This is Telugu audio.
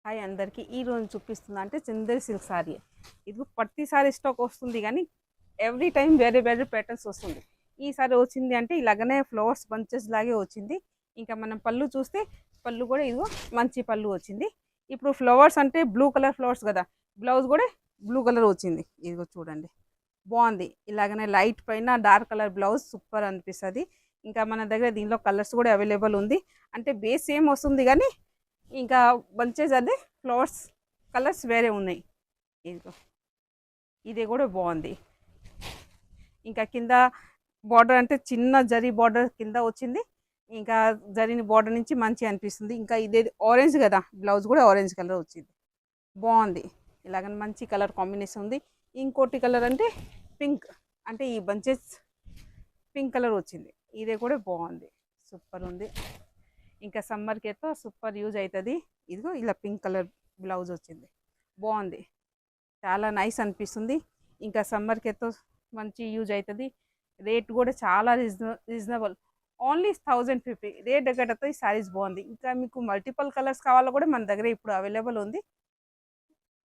హాయ్ అందరికీ ఈరోజు చూపిస్తున్నా అంటే చందేరి సిల్క్ సారీ. ఇది పత్తి సారీ స్టాక్ వస్తుంది కానీ ఎవ్రీ టైం వేరే వేరే ప్యాటర్న్స్ వస్తుంది. ఈసారి వచ్చింది అంటే ఇలాగనే ఫ్లవర్స్ బంచెస్ లాగే వచ్చింది. ఇంకా మనం పళ్ళు చూస్తే పళ్ళు కూడా ఇదిగో మంచి పళ్ళు వచ్చింది. ఇప్పుడు ఫ్లవర్స్ అంటే బ్లూ కలర్ ఫ్లవర్స్ కదా, బ్లౌజ్ కూడా బ్లూ కలర్ వచ్చింది. ఇదిగో చూడండి, బాగుంది. ఇలాగనే లైట్ పైన డార్క్ కలర్ బ్లౌజ్ సూపర్ అనిపిస్తుంది. ఇంకా మన దగ్గర దీనిలో కలర్స్ కూడా అవైలబుల్ ఉంది. అంటే బేస్ సేమ్ వస్తుంది కానీ ఇంకా బంచెస్ అదే ఫ్లవర్స్ కలర్స్ వేరే ఉన్నాయి. ఇదిగో ఇది కూడా బాగుంది. ఇంకా కింద బార్డర్ అంటే చిన్న జరీ బార్డర్ కింద వచ్చింది. ఇంకా జరీని బార్డర్ నుంచి మంచి అనిపిస్తుంది. ఇంకా ఇదే ఆరెంజ్ కదా, బ్లౌజ్ కూడా ఆరెంజ్ కలర్ వచ్చింది, బాగుంది. ఇలాగని మంచి కలర్ కాంబినేషన్ ఉంది. ఇంకోటి కలర్ అంటే పింక్, అంటే ఈ బంచెస్ పింక్ కలర్ వచ్చింది. ఇదే కూడా బాగుంది, సూపర్ ఉంది. ఇంకా సమ్మర్కి అయితే సూపర్ యూజ్ అవుతుంది. ఇదిగో ఇలా పింక్ కలర్ బ్లౌజ్ వచ్చింది, బాగుంది, చాలా నైస్ అనిపిస్తుంది. ఇంకా సమ్మర్కి అయితే మంచి యూజ్ అవుతుంది. రేట్ కూడా చాలా రీజనబుల్, ఓన్లీ 1050 రేట్ దగ్గర ఈ శారీస్ బాగుంది. ఇంకా మీకు మల్టిపుల్ కలర్స్ కావాలో కూడా మన దగ్గర ఇప్పుడు అవైలబుల్ ఉంది.